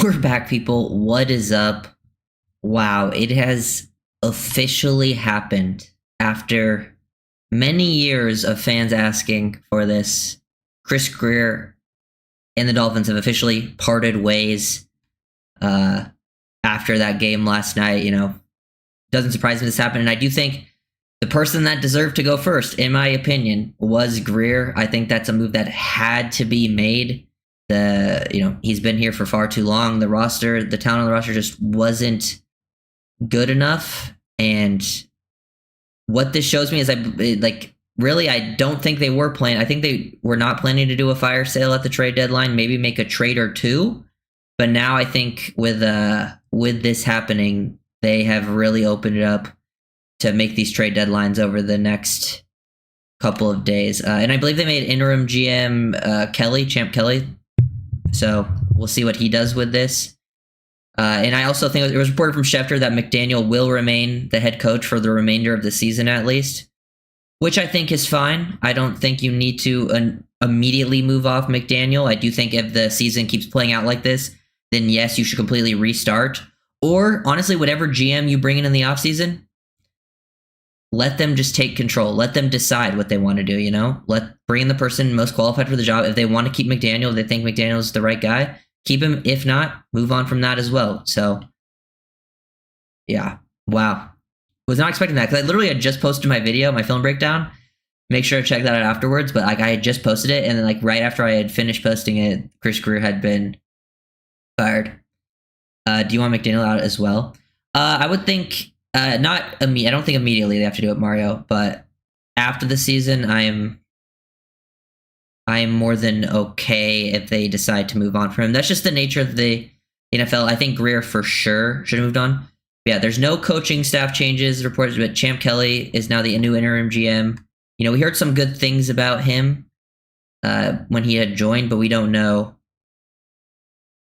We're back, people. What is up? Wow, it has officially happened after many years of fans asking for this. Chris Greer and the Dolphins have officially parted ways after that game last night. Doesn't surprise me this happened. And I do think the person that deserved to go first, in my opinion, was Grier. I think that's a move that had to be made. He's been here for far too long. The talent on the roster just wasn't good enough. And what this shows me is I don't think they were planning. I think they were not planning to do a fire sale at the trade deadline, maybe make a trade or two. But now I think with this happening, they have really opened it up to make these trade deadlines over the next couple of days. And I believe they made interim GM Champ Kelly. So we'll see what he does with this. And I also think it was reported from Schefter that McDaniel will remain the head coach for the remainder of the season at least, which I think is fine. I don't think you need to immediately move off McDaniel. I do think if the season keeps playing out like this, then yes, you should completely restart. Or honestly, whatever GM you bring in the offseason, let them just take control. Let them decide what they want to do, bring in the person most qualified for the job. If they want to keep McDaniel, they think McDaniel is the right guy, keep him. If not, move on from that as well. So, yeah. Wow. Was not expecting that because I literally had just posted my video, my film breakdown. Make sure to check that out afterwards. But I had just posted it. And then right after I had finished posting it, Chris Grier had been fired. Do you want McDaniel out as well? I would think... I don't think immediately they have to do it, Mario. But after the season, I am more than okay if they decide to move on from him. That's just the nature of the NFL. I think Greer for sure should have moved on. But yeah, there's no coaching staff changes reported, but Champ Kelly is now the new interim GM. We heard some good things about him when he had joined, but we don't know.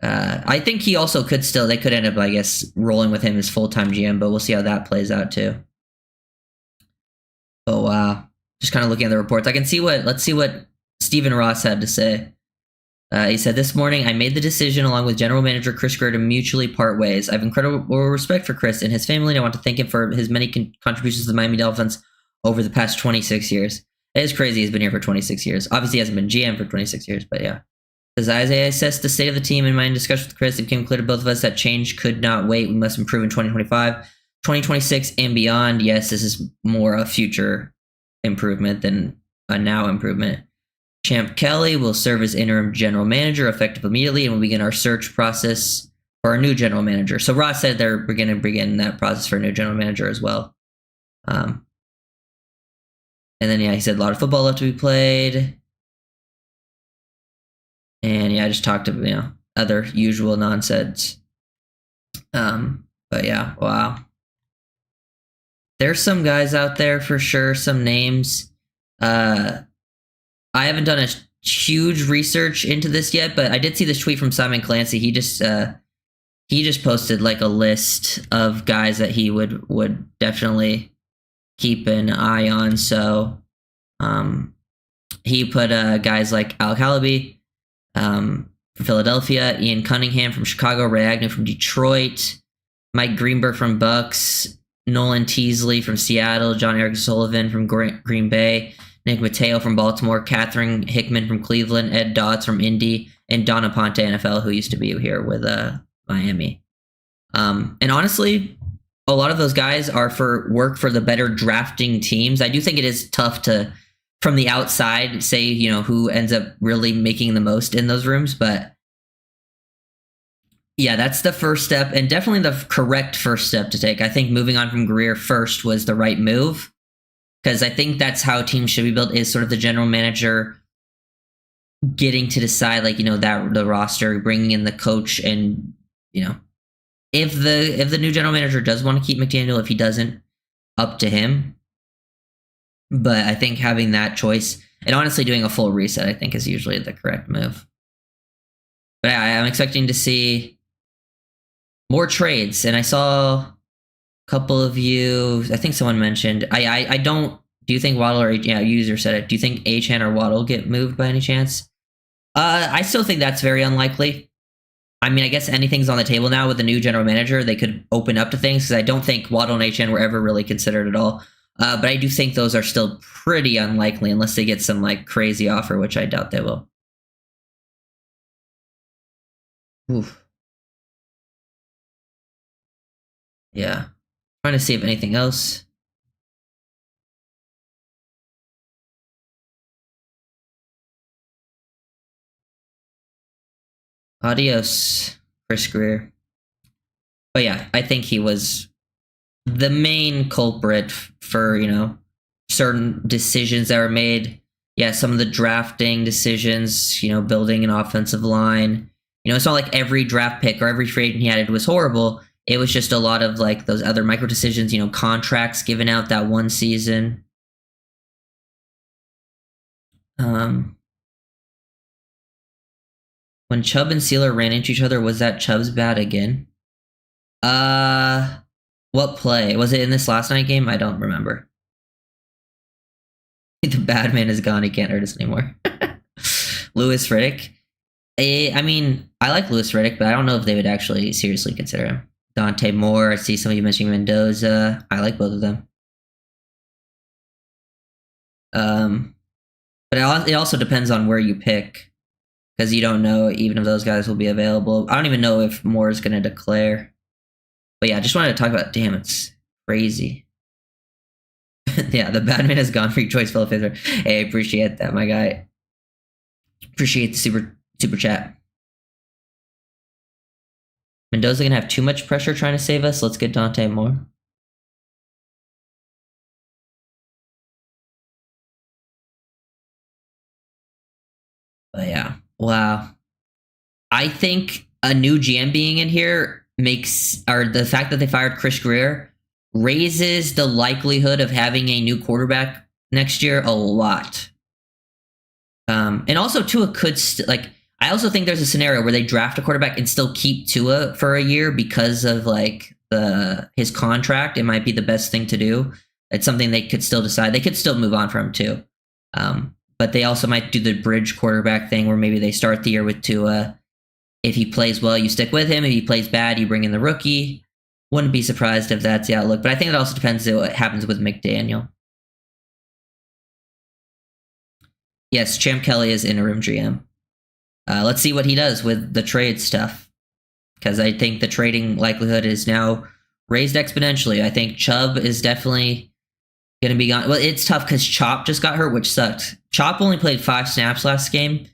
I think he also they could end up, I guess, rolling with him as full-time GM, but we'll see how that plays out too. Oh, wow. Just kind of looking at the reports. Let's see what Stephen Ross had to say. He said, this morning, I made the decision along with general manager Chris Greer to mutually part ways. I have incredible respect for Chris and his family, and I want to thank him for his many contributions to the Miami Dolphins over the past 26 years. It is crazy he's been here for 26 years. Obviously, he hasn't been GM for 26 years, but yeah. As I assessed the state of the team in my discussion with Chris, it became clear to both of us that change could not wait. We must improve in 2025, 2026, and beyond. Yes, this is more a future improvement than a now improvement. Champ Kelly will serve as interim general manager effective immediately, and we'll begin our search process for our new general manager. So Ross said we're going to begin that process for a new general manager as well. And then, he said a lot of football left to be played. And I just talked about, other usual nonsense. But yeah, wow. There's some guys out there for sure, some names. I haven't done a huge research into this yet, but I did see this tweet from Simon Clancy. He just posted a list of guys that he would definitely keep an eye on. So he put guys like Al Calabi from Philadelphia, Ian Cunningham from Chicago, Ray Agnew from Detroit, Mike Greenberg from Bucks, Nolan Teasley from Seattle, John Eric Sullivan from Green Bay, Nick Mateo from Baltimore, Catherine Hickman from Cleveland, Ed Dodds from Indy, and Donna Ponte, NFL, who used to be here with Miami. And honestly, a lot of those guys are work for the better drafting teams. I do think it is tough to, from the outside, say, who ends up really making the most in those rooms. But yeah, that's the first step, and definitely the correct first step to take. I think moving on from Greer first was the right move, because I think that's how teams should be built, is sort of the general manager getting to decide, that the roster, bringing in the coach, and, if the new general manager does want to keep McDaniel, if he doesn't, up to him. But I think having that choice, and honestly doing a full reset, I think is usually the correct move. But I'm expecting to see more trades. And I saw a couple of you, I think someone mentioned, I don't, do you think Waddle or, user said it, do you think Achane or Waddle get moved by any chance? I still think that's very unlikely. I mean, I guess anything's on the table now with the new general manager. They could open up to things because I don't think Waddle and HN were ever really considered at all. But I do think those are still pretty unlikely unless they get some like crazy offer, which I doubt they will. Oof. Yeah. Trying to see if anything else. Adios, Chris Greer. But yeah, I think he was the main culprit for, you know, certain decisions that were made. Yeah, some of the drafting decisions, you know, building an offensive line. You know, it's not like every draft pick or every free agent he had was horrible. It was just a lot of like those other micro decisions, you know, contracts given out that one season. When Chubb and Sealer ran into each other, was that Chubb's bad again? What play? Was it in this last night game? I don't remember. The bad man is gone. He can't hurt us anymore. Louis Riddick. I mean, I like Louis Riddick, but I don't know if they would actually seriously consider him. Dante Moore. I see some of you mentioning Mendoza. I like both of them. But it also depends on where you pick, because you don't know even if those guys will be available. I don't even know if Moore is going to declare. But yeah, I just wanted to talk about. Damn, it's crazy. Yeah, the bad man has gone for your choice, Philip Fisher. Hey, appreciate that, my guy. Appreciate the super chat. Mendoza gonna have too much pressure trying to save us. Let's get Dante Moore. But yeah, wow. I think a new GM being in here or the fact that they fired Chris Greer raises the likelihood of having a new quarterback next year a lot. And also Tua could I also think there's a scenario where they draft a quarterback and still keep Tua for a year because of like his contract. It might be the best thing to do. It's something they could still decide. They could still move on from too. But they also might do the bridge quarterback thing where maybe they start the year with Tua. If he plays well, you stick with him. If he plays bad, you bring in the rookie. Wouldn't be surprised if that's the outlook. But I think it also depends on what happens with McDaniel. Yes, Champ Kelly is interim GM. Let's see what he does with the trade stuff, because I think the trading likelihood is now raised exponentially. I think Chubb is definitely going to be gone. Well, it's tough because Chop just got hurt, which sucked. Chop only played 5 snaps last game,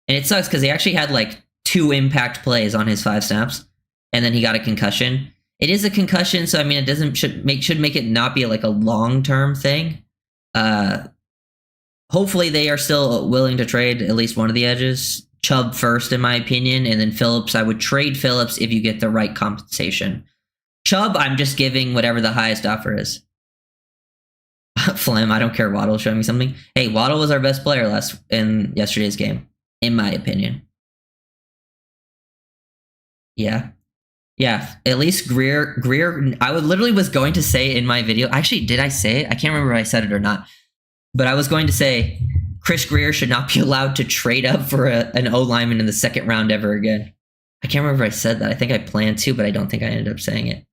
and it sucks because he actually had like 2 impact plays on his 5 snaps, and then he got a concussion. It is a concussion, so I mean, it should make it not be like a long-term thing. Hopefully, they are still willing to trade at least one of the edges. Chubb first, in my opinion, and then Phillips. I would trade Phillips if you get the right compensation. Chubb, I'm just giving whatever the highest offer is. Flam, I don't care. Waddle showing me something. Hey, Waddle was our best player in yesterday's game, in my opinion. Yeah. Yeah, at least Grier, I literally was going to say in my video, actually, did I say it? I can't remember if I said it or not, but I was going to say Chris Grier should not be allowed to trade up for an O-lineman in the second round ever again. I can't remember if I said that. I think I planned to, but I don't think I ended up saying it.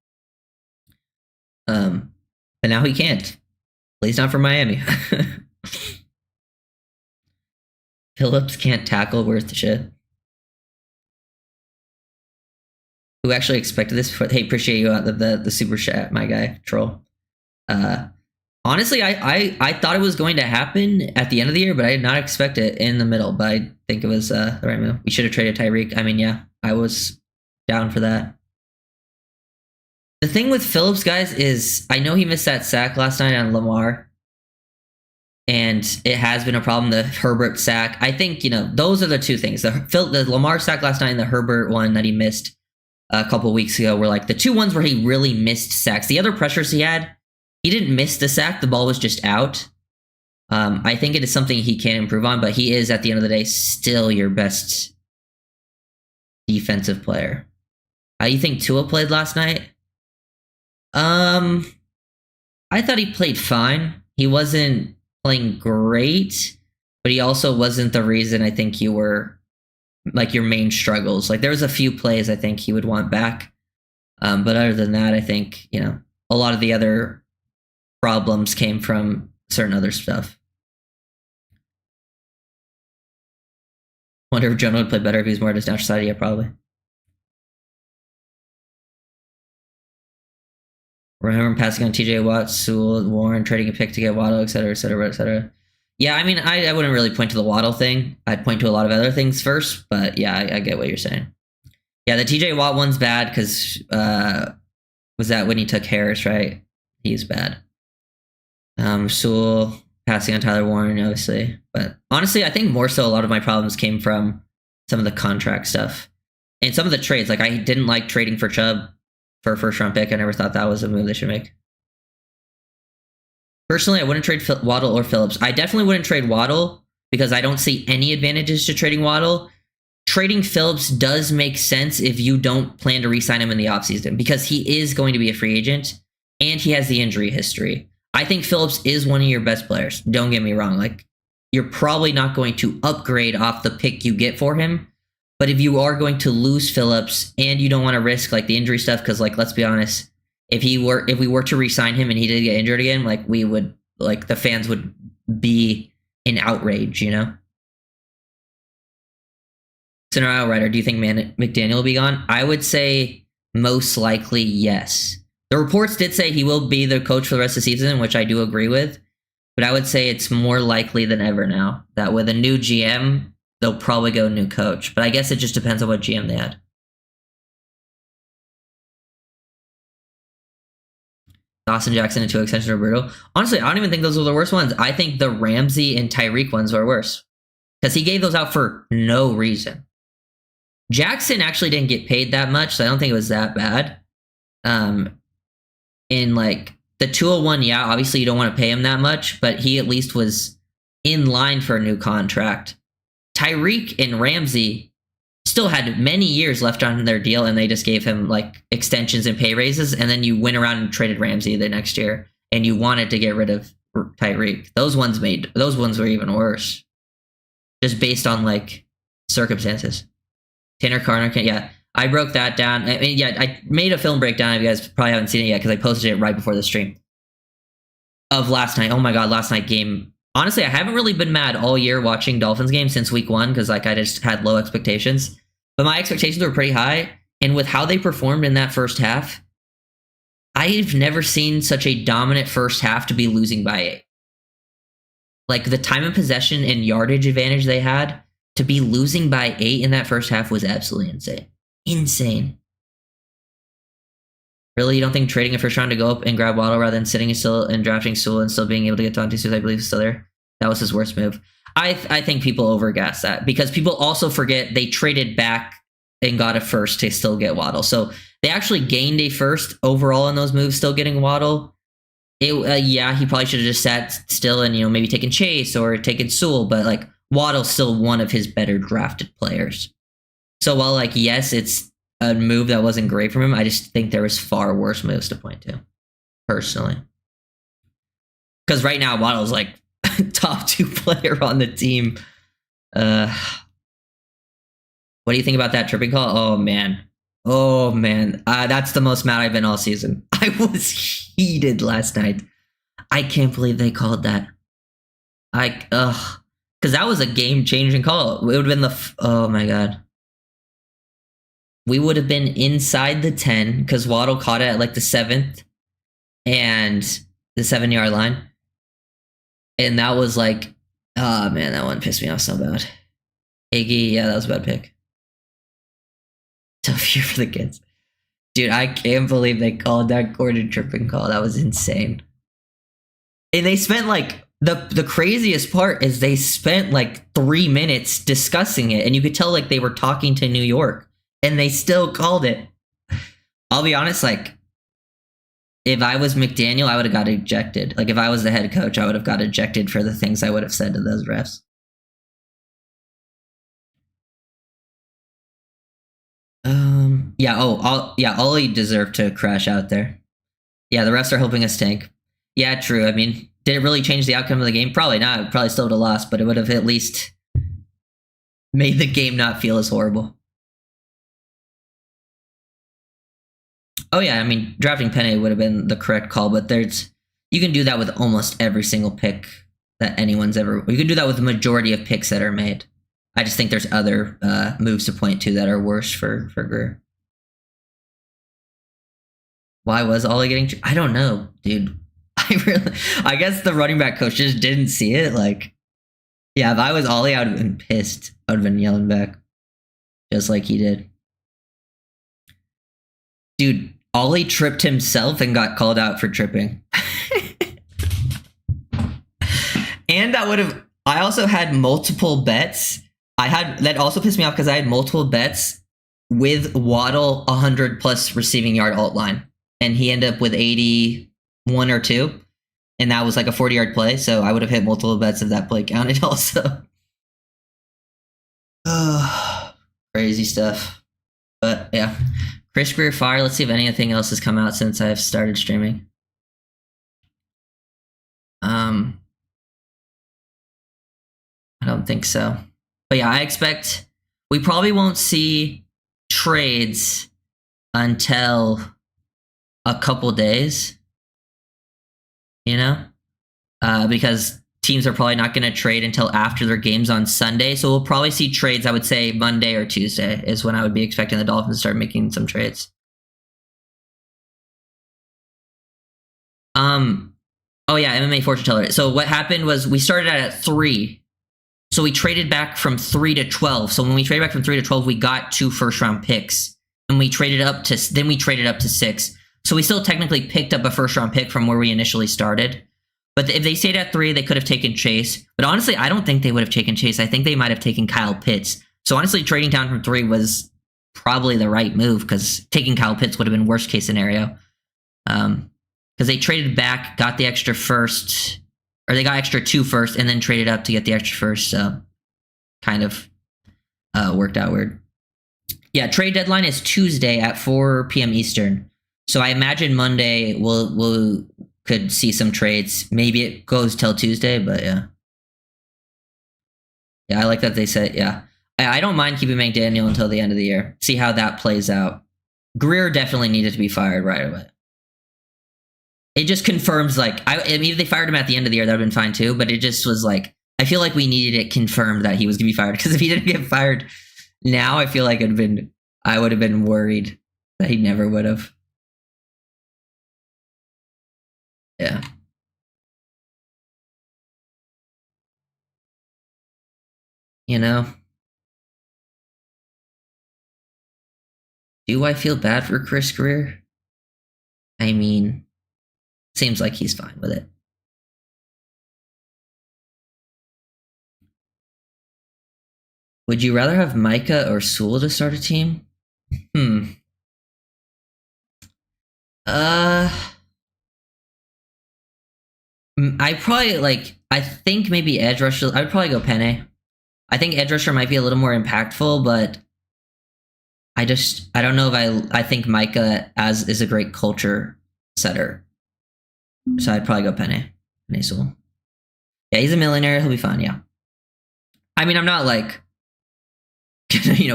But now he can't. At least not for Miami. Phillips can't tackle worth the shit. Who actually expected this? Hey, appreciate you the super chat, my guy, troll. Honestly, I thought it was going to happen at the end of the year, but I did not expect it in the middle. But I think it was the right move. We should have traded Tyreek. I mean, yeah, I was down for that. The thing with Phillips, guys, is I know he missed that sack last night on Lamar, and it has been a problem. The Herbert sack. I think those are the two things. The Lamar sack last night and the Herbert one that he missed a couple weeks ago were like the 2 ones where he really missed sacks. The other pressures he had, he didn't miss the sack. The ball was just out. I think it is something he can improve on, but he is, at the end of the day, still your best defensive player. How do you think Tua played last night? I thought he played fine. He wasn't playing great, but he also wasn't the reason I think you were like your main struggles. Like there was a few plays I think he would want back. But other than that, I think, a lot of the other problems came from certain other stuff. Wonder if Jonah would play better if he was more at his natural side. Yeah, probably. Remember him passing on TJ Watt, Sewell, Warren, trading a pick to get Waddle, et cetera, et cetera, et cetera. Yeah, I mean, I wouldn't really point to the Waddle thing. I'd point to a lot of other things first, but yeah, I get what you're saying. Yeah, the TJ Watt one's bad because was that when he took Harris, right? He's bad. Sewell passing on Tyler Warren, obviously. But honestly, I think more so a lot of my problems came from some of the contract stuff. And some of the trades. Like, I didn't like trading for Chubb for a first-round pick. I never thought that was a move they should make. Personally, I wouldn't trade Waddle or Phillips. I definitely wouldn't trade Waddle because I don't see any advantages to trading Waddle. Trading Phillips does make sense if you don't plan to re-sign him in the offseason because he is going to be a free agent and he has the injury history. I think Phillips is one of your best players. Don't get me wrong. Like, you're probably not going to upgrade off the pick you get for him. But if you are going to lose Phillips and you don't want to risk like the injury stuff, because like let's be honest, if we were to re-sign him and he did get injured again, like we would, like the fans would be in outrage, Center Outrider, do you think McDaniel will be gone? I would say most likely yes. The reports did say he will be the coach for the rest of the season, which I do agree with. But I would say it's more likely than ever now that with a new GM, they'll probably go new coach. But I guess it just depends on what GM they had. Dawson Jackson and 2 extensions are brutal. Honestly, I don't even think those were the worst ones. I think the Ramsey and Tyreek ones were worse. Because he gave those out for no reason. Jackson actually didn't get paid that much, so I don't think it was that bad. In like the 201, yeah, obviously you don't want to pay him that much, but he at least was in line for a new contract. Tyreek and Ramsey still had many years left on their deal, and they just gave him like extensions and pay raises, and then you went around and traded Ramsey the next year, and you wanted to get rid of Tyreek. Those ones were even worse, just based on like circumstances. Tanner Carter, yeah, I broke that down. I mean, yeah, I made a film breakdown. You guys probably haven't seen it yet because I posted it right before the stream of last night. Oh my god, last night game. Honestly, I haven't really been mad all year watching Dolphins games since week 1 because like I just had low expectations. But my expectations were pretty high. And with how they performed in that first half, I've never seen such a dominant first half to be losing by 8. Like the time of possession and yardage advantage they had to be losing by 8 in that first half was absolutely insane. Insane. Really, you don't think trading a first round to go up and grab Waddle rather than sitting still and drafting Sewell and still being able to get Dante Sewell, I believe, is still there? That was his worst move. I think people overgas that because people also forget they traded back and got a first to still get Waddle. So they actually gained a first overall in those moves, still getting Waddle. Yeah, he probably should have just sat still and maybe taken Chase or taken Sewell, but like Waddle's still one of his better drafted players. So while like yes, it's a move that wasn't great from him, I just think there was far worse moves to point to, personally. Because right now, Waddle's like top 2 player on the team. What do you think about that tripping call? Oh man. That's the most mad I've been all season. I was heated last night. I can't believe they called that. Because that was a game-changing call. It would have been oh my god. We would have been inside the 10 because Waddle caught it at like the 7th and the 7-yard line. And that was like, oh man, that one pissed me off so bad. Iggy, yeah, that was a bad pick. Tough year for the kids. Dude, I can't believe they called that Gordon tripping call. That was insane. And they spent like, the craziest part is they spent like 3 minutes discussing it. And you could tell like they were talking to New York. And they still called it. I'll be honest, like, if I was McDaniel, I would have got ejected. Like, if I was the head coach, I would have got ejected for the things I would have said to those refs. Yeah, Ollie deserved to crash out there. Yeah, the refs are helping us tank. Yeah, true. I mean, did it really change the outcome of the game? Probably not. It probably still would have lost, but it would have at least Made the game not feel as horrible. Oh yeah, I mean, drafting Penny would have been the correct call, but you can do that with almost every single pick that anyone's ever. You can do that with the majority of picks that are made. I just think there's other moves to point to that are worse for Grier. Why was Ollie getting? I don't know, dude. I guess the running back coach just didn't see it. Like, yeah, if I was Ollie, I would have been pissed. I would have been yelling back, just like he did. Dude, Ollie tripped himself and got called out for tripping. And that would have. I also had multiple bets. That also pissed me off because I had multiple bets with Waddle 100 plus receiving yard alt line, and he ended up with 81 or 2, and that was like a 40-yard play. So I would have hit multiple bets if that play counted also. Crazy stuff. But yeah, Chris Grier fire. Let's see if anything else has come out since I've started streaming. I don't think so. But yeah, I expect we probably won't see trades until a couple days, because teams are probably not going to trade until after their games on Sunday. So we'll probably see trades, I would say Monday or Tuesday is when I would be expecting the Dolphins to start making some trades. Oh yeah, MMA fortune teller. So what happened was we started out at 3. So we traded back from 3 to 12. So when we traded back from 3 to 12, we got 2 first-round picks, and we traded up to 6. So we still technically picked up a first-round pick from where we initially started. But if they stayed at 3, they could have taken Chase. But honestly, I don't think they would have taken Chase. I think they might have taken Kyle Pitts. So honestly, trading down from 3 was probably the right move because taking Kyle Pitts would have been worst-case scenario. Because they traded back, got the extra first. Or they got extra 2 first and then traded up to get the extra first. So kind of worked out weird. Yeah, trade deadline is Tuesday at 4 p.m. Eastern. So I imagine Monday we'll could see some trades. Maybe it goes till Tuesday, but yeah. Yeah, I like that they said, yeah. I don't mind keeping McDaniel until the end of the year. See how that plays out. Greer definitely needed to be fired right away. It just confirms, like, I mean, if they fired him at the end of the year, that would have been fine too. But it just was like, I feel like we needed it confirmed that he was going to be fired. Because if he didn't get fired now, I feel like I would have been worried that he never would have. Yeah. Do I feel bad for Chris Grier? I mean, seems like he's fine with it. Would you rather have Micah or Sewell to start a team? I probably I think maybe edge rusher. I would probably go Penny. I think edge rusher might be a little more impactful, but I don't know if I think Micah is a great culture setter. So I'd probably go Penny Sewell. Yeah, he's a millionaire. He'll be fine. Yeah. I mean, I'm not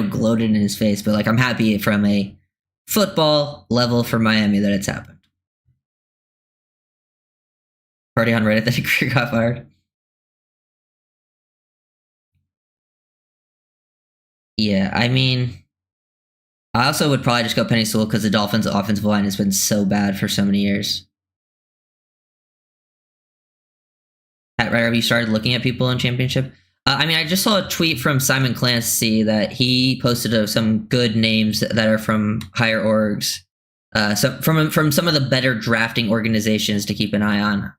gloated in his face, but I'm happy from a football level for Miami that it's happened. Party on Reddit that Greer got fired. Yeah, I mean, I also would probably just go Penny Sewell because the Dolphins' offensive line has been so bad for so many years. Have you started looking at people in championship? I mean, I just saw a tweet from Simon Clancy that he posted some good names that are from higher orgs. So from some of the better drafting organizations to keep an eye on.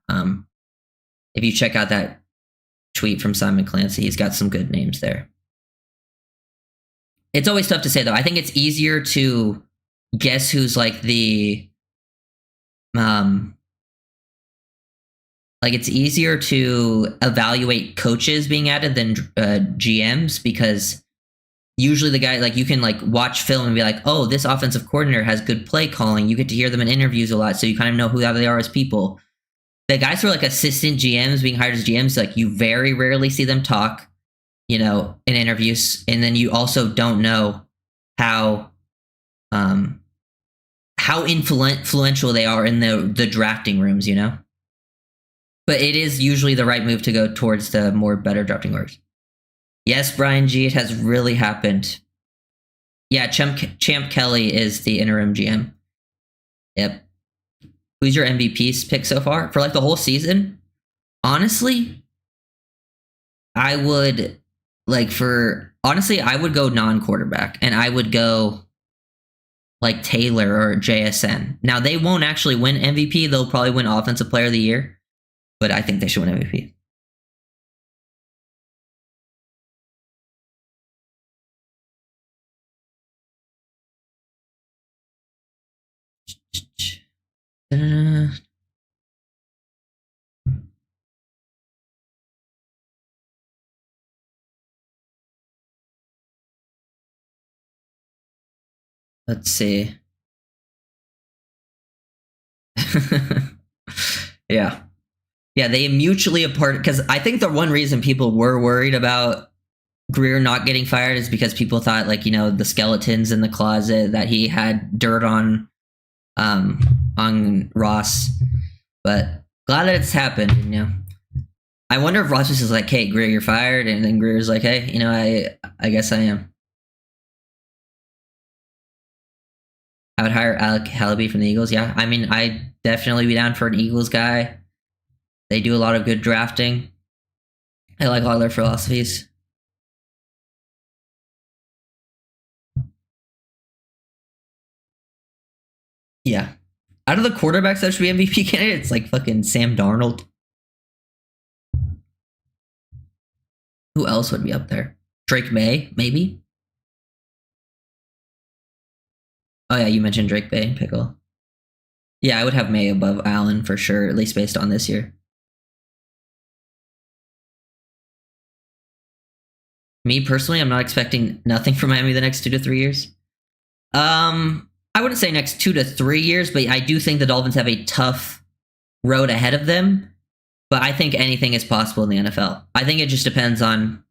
If you check out that tweet from Simon Clancy, he's got some good names there. It's always tough to say, though. I think it's easier to guess who's it's easier to evaluate coaches being added than GMs, because usually the guy, you can watch film and be like, oh, this offensive coordinator has good play calling. You get to hear them in interviews a lot, so you kind of know who they are as people. The guys who are assistant GMs being hired as GMs, you very rarely see them talk. in interviews, and then you also don't know how influential they are in the drafting rooms, But it is usually the right move to go towards the more better drafting orgs. Yes, Brian G, it has really happened. Yeah, Champ Kelly is the interim GM. Yep. Who's your MVP pick so far? For like the whole season? Honestly, I would I would go non-quarterback, and I would go like Taylor or JSN. Now, they won't actually win MVP. They'll probably win Offensive Player of the Year, but I think they should win MVP. Let's see. Yeah. Yeah, they mutually apart, because I think the one reason people were worried about Greer not getting fired is because people thought, like, the skeletons in the closet, that he had dirt on Ross. But glad that it's happened, I wonder if Ross was just like, hey, Greer, you're fired, and then Greer's like, hey, I guess I am. I would hire Alec Hallaby from the Eagles. Yeah, I mean, I'd definitely be down for an Eagles guy. They do a lot of good drafting. I like all their philosophies. Yeah. Out of the quarterbacks that should be MVP candidates, like fucking Sam Darnold. Who else would be up there? Drake May, maybe? Oh yeah, you mentioned Drake May and Pickle. Yeah, I would have May above Allen for sure, at least based on this year. Me personally, I'm not expecting nothing from Miami the next 2 to 3 years. I wouldn't say next 2 to 3 years, but I do think the Dolphins have a tough road ahead of them. But I think anything is possible in the NFL. I think it just depends on,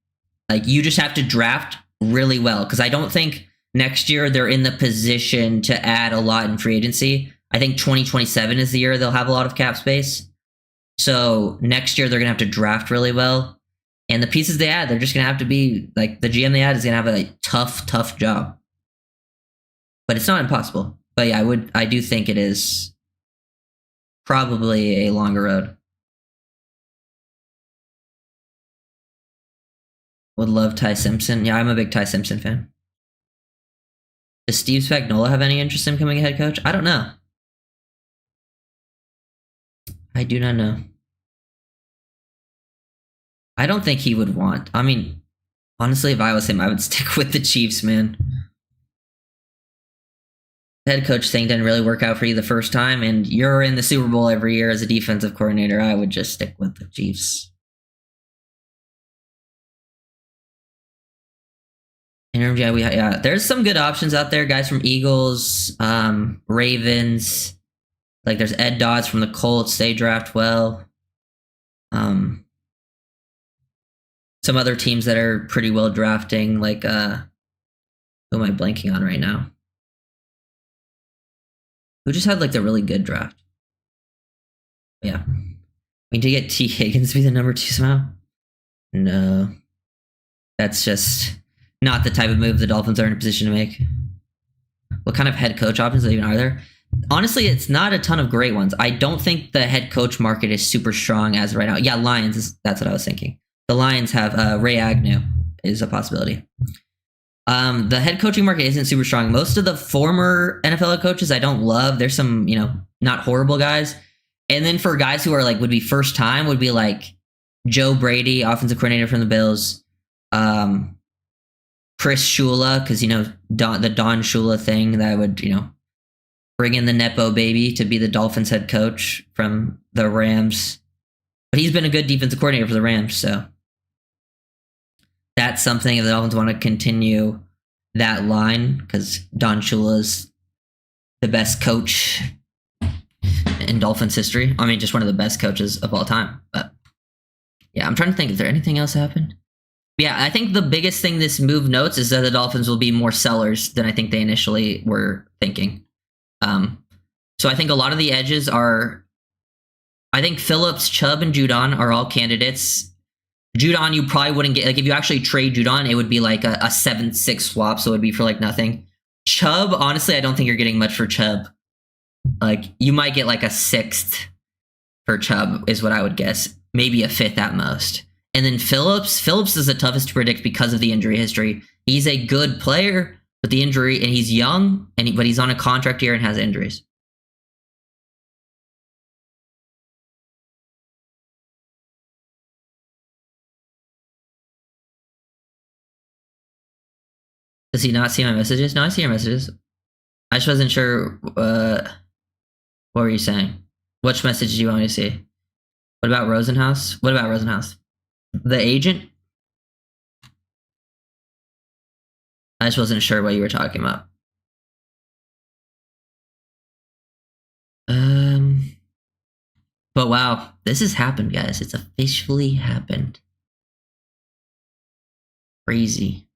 like, you just have to draft really well, because I don't think next year they're in the position to add a lot in free agency. I think 2027 is the year they'll have a lot of cap space. So next year they're going to have to draft really well. And the pieces they add, they're just going to have to be, like, the GM they add is going to have a tough job. But it's not impossible. But yeah, I do think it is probably a longer road. Would love Ty Simpson. Yeah, I'm a big Ty Simpson fan. Does Steve Spagnuolo have any interest in becoming a head coach? I don't know. I do not know. I don't think he would want. I mean, honestly, if I was him, I would stick with the Chiefs, man. The head coach thing didn't really work out for you the first time, and you're in the Super Bowl every year as a defensive coordinator. I would just stick with the Chiefs. Yeah, there's some good options out there. Guys from Eagles, Ravens. Like, there's Ed Dodds from the Colts. They draft well. Some other teams that are pretty well drafting, like, who am I blanking on right now? Who just had, like, the really good draft? Yeah. We need to get T. Higgins to be the number 2 somehow? No. That's just not the type of move the Dolphins are in a position to make. What kind of head coach options even are there? Honestly, it's not a ton of great ones. I don't think the head coach market is super strong as of right now. Yeah, Lions, that's what I was thinking. The Lions have Ray Agnew is a possibility. The head coaching market isn't super strong. Most of the former NFL head coaches I don't love. There's some, not horrible guys. And then for guys who are like, would be first time, would be like Joe Brady, offensive coordinator from the Bills. Chris Shula, because, the Don Shula thing that would, bring in the Nepo baby to be the Dolphins head coach from the Rams. But he's been a good defensive coordinator for the Rams, so that's something if the Dolphins want to continue that line, because Don Shula is the best coach in Dolphins history. I mean, just one of the best coaches of all time. But yeah, I'm trying to think, is there anything else happened? Yeah, I think the biggest thing this move notes is that the Dolphins will be more sellers than I think they initially were thinking. So I think a lot of the edges are. I think Phillips, Chubb, and Judon are all candidates. Judon, you probably wouldn't get, like, if you actually trade Judon, it would be like a 7-6 swap, so it would be for like nothing. Chubb, honestly, I don't think you're getting much for Chubb. Like, you might get like a 6th for Chubb, is what I would guess. Maybe a 5th at most. And then Phillips is the toughest to predict because of the injury history. He's a good player, but the injury, and he's young, but he's on a contract year and has injuries. Does he not see my messages? No, I see your messages. I just wasn't sure. What were you saying? Which message do you want me to see? What about Rosenhaus? What about Rosenhaus? The agent? I just wasn't sure what you were talking about. But wow, this has happened, guys. It's officially happened. Crazy.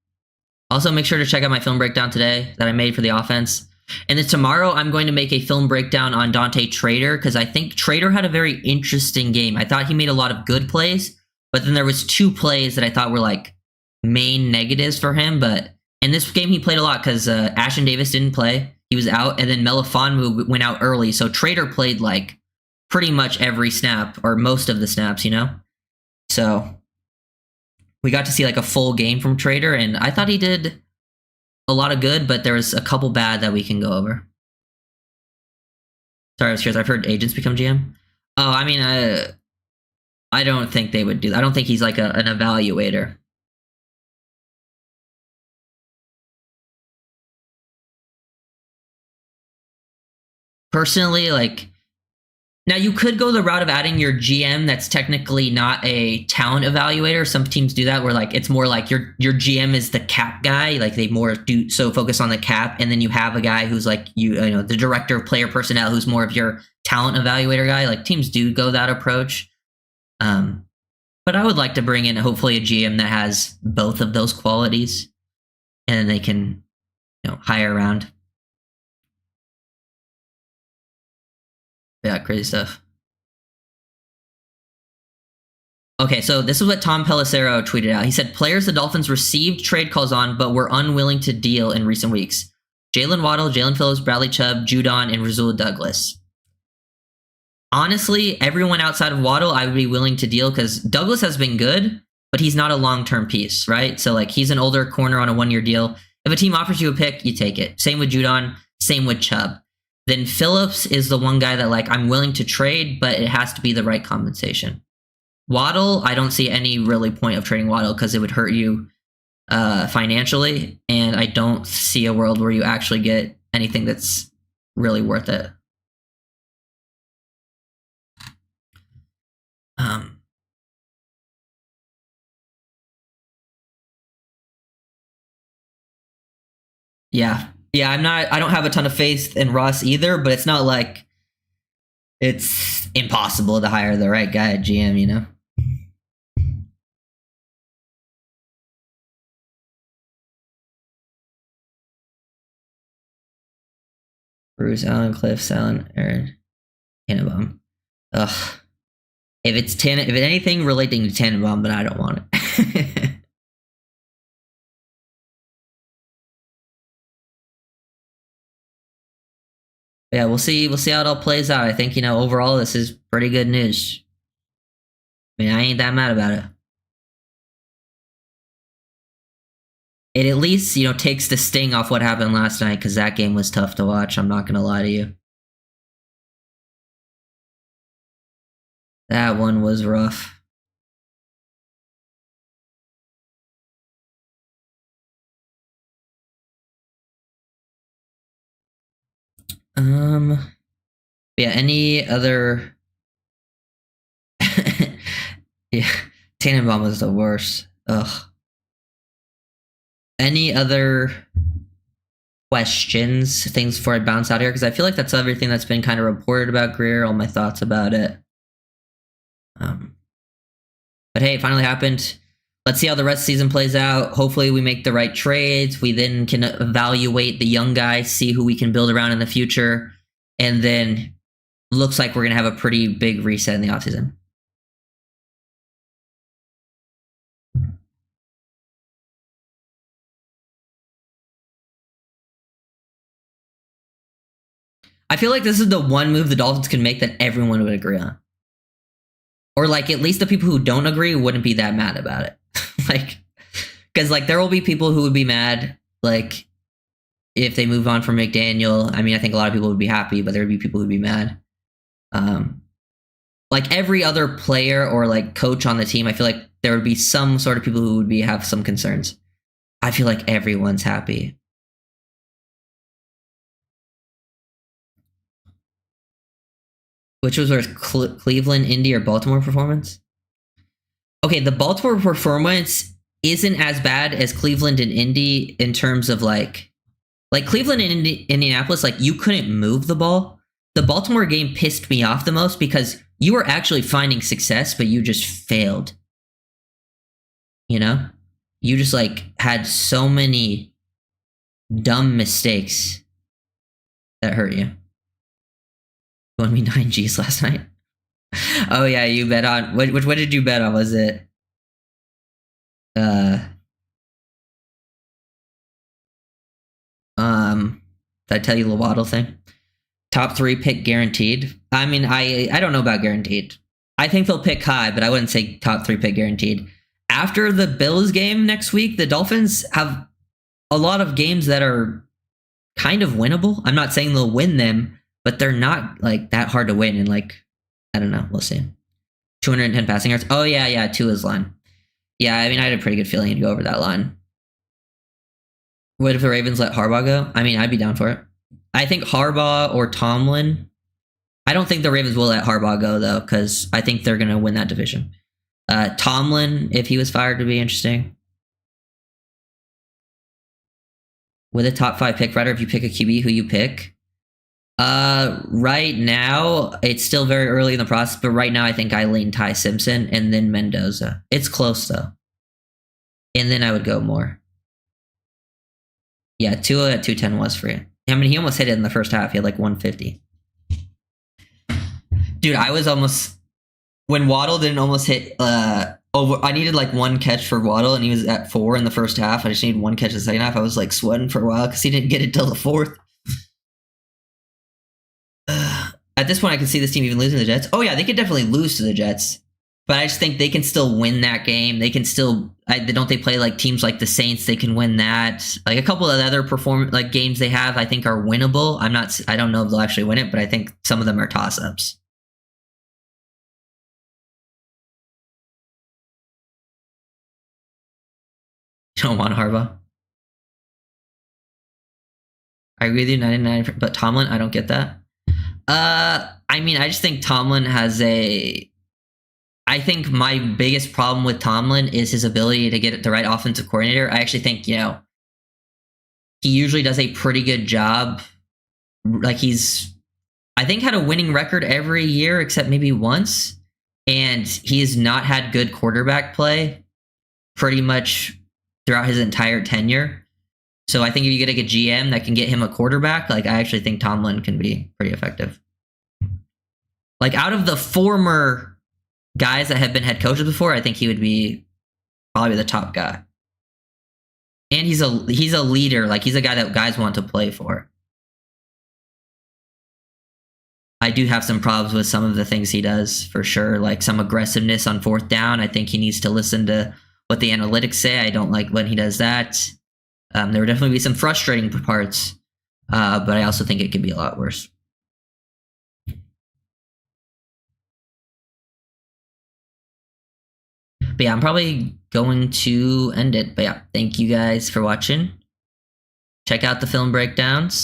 Also, make sure to check out my film breakdown today that I made for the offense. And then tomorrow, I'm going to make a film breakdown on Dante Trader because I think Trader had a very interesting game. I thought he made a lot of good plays, but then there was 2 plays that I thought were like main negatives for him. But in this game, he played a lot because Ashton Davis didn't play. He was out, and then Melifonwu went out early. So Trader played like pretty much every snap or most of the snaps, you know? So we got to see like a full game from Trader, and I thought he did a lot of good, but there was a couple bad that we can go over. Sorry, I was curious. I've heard agents become GM. Oh, I mean, I don't think they would do that. I don't think he's like an evaluator. Personally, like, now you could go the route of adding your GM that's technically not a talent evaluator. Some teams do that where like it's more like your GM is the cap guy, like they more do so focus on the cap, and then you have a guy who's like you know the director of player personnel who's more of your talent evaluator guy. Like teams do go that approach. But I would like to bring in hopefully a GM that has both of those qualities, and they can hire around. Yeah, crazy stuff. Okay, so this is what Tom Pelissero tweeted out. He said, players the Dolphins received trade calls on, but were unwilling to deal in recent weeks. Jalen Waddle, Jalen Phillips, Bradley Chubb, Judon, and Rasul Douglas. Honestly, everyone outside of Waddle, I would be willing to deal because Douglas has been good, but he's not a long-term piece, right? So like he's an older corner on a 1-year deal. If a team offers you a pick, you take it. Same with Judon, same with Chubb. Then Phillips is the one guy that like I'm willing to trade, but it has to be the right compensation. Waddle, I don't see any really point of trading Waddle because it would hurt you financially, and I don't see a world where you actually get anything that's really worth it. Yeah, I don't have a ton of faith in Ross either, but it's not like it's impossible to hire the right guy at GM, you know? Bruce Allen, Cliff Allen, Aaron Tannenbaum. Ugh. If it's anything relating to Tannenbaum, then I don't want it. Yeah, we'll see how it all plays out. I think, overall this is pretty good news. I mean, I ain't that mad about it. It at least, takes the sting off what happened last night because that game was tough to watch. I'm not going to lie to you. That one was rough. Yeah, any other... Yeah, Tannenbaum was the worst. Ugh. Any other questions, things before I bounce out here? Because I feel like that's everything that's been kind of reported about Greer, all my thoughts about it. But hey, it finally happened. let's see how the rest of the season plays out. Hopefully we make the right trades. We then can evaluate the young guys, see who we can build around in the future. And then looks like we're going to have a pretty big reset in the offseason. I feel like this is the one move the Dolphins can make that everyone would agree on. Or like at least the people who don't agree wouldn't be that mad about it. Like, because like there will be people who would be mad, like if they move on from McDaniel. I mean, I think a lot of people would be happy, but there would be people who'd be mad. Like every other player or like coach on the team, I feel like there would be some sort of people who would have some concerns. I feel like everyone's happy. Which was worse, Cleveland, Indy, or Baltimore performance? Okay, the Baltimore performance isn't as bad as Cleveland and Indy in terms of like Cleveland and Indianapolis, like you couldn't move the ball. The Baltimore game pissed me off the most because you were actually finding success, but you just failed. You know? You just like had so many dumb mistakes that hurt you. You won me 9 Gs last night. Oh yeah, you bet on what did you bet on? Was it did I tell you the Waddle thing? Top 3 pick guaranteed. I mean, I don't know about guaranteed. I think they'll pick high, but I wouldn't say top 3 pick guaranteed. After the Bills game next week, the Dolphins have a lot of games that are kind of winnable. I'm not saying they'll win them, but they're not like that hard to win. And like, I don't know. We'll see. 210 passing yards. Oh yeah, Tua's line. Yeah, I mean, I had a pretty good feeling he'd go over that line. What if the Ravens let Harbaugh go? I mean, I'd be down for it. I think Harbaugh or Tomlin. I don't think the Ravens will let Harbaugh go, though, because I think they're going to win that division. Tomlin, if he was fired, would be interesting. With a top 5 pick, rather, if you pick a QB, who you pick? Right now, it's still very early in the process, but right now I think I lean Ty Simpson and then Mendoza. It's close, though. And then I would go more. Yeah, Tua at 210 was free. I mean, he almost hit it in the first half. He had like 150. Dude, I was almost... When Waddle didn't almost hit... I needed like 1 catch for Waddle, and he was at 4 in the first half. I just needed 1 catch in the second half. I was like sweating for a while because he didn't get it till the 4th. At this point, I can see this team even losing to the Jets. Oh, yeah, they could definitely lose to the Jets. But I just think they can still win that game. They can still... don't they play like teams like the Saints? They can win that. Like a couple of other games they have, I think are winnable. I don't know if they'll actually win it, but I think some of them are toss-ups. You don't want Harbaugh. I agree with you, 99, but Tomlin, I don't get that. I mean, I just think Tomlin has I think my biggest problem with Tomlin is his ability to get the right offensive coordinator. I actually think, he usually does a pretty good job. Like I think had a winning record every year except maybe once. And he has not had good quarterback play pretty much throughout his entire tenure. So I think if you get a GM that can get him a quarterback, like I actually think Tomlin can be pretty effective. Like out of the former guys that have been head coaches before, I think he would be probably the top guy. And he's a leader. Like he's a guy that guys want to play for. I do have some problems with some of the things he does for sure. Like some aggressiveness on 4th down. I think he needs to listen to what the analytics say. I don't like when he does that. There would definitely be some frustrating parts, but I also think it could be a lot worse. But yeah, I'm probably going to end it. But yeah, thank you guys for watching. Check out the film breakdowns.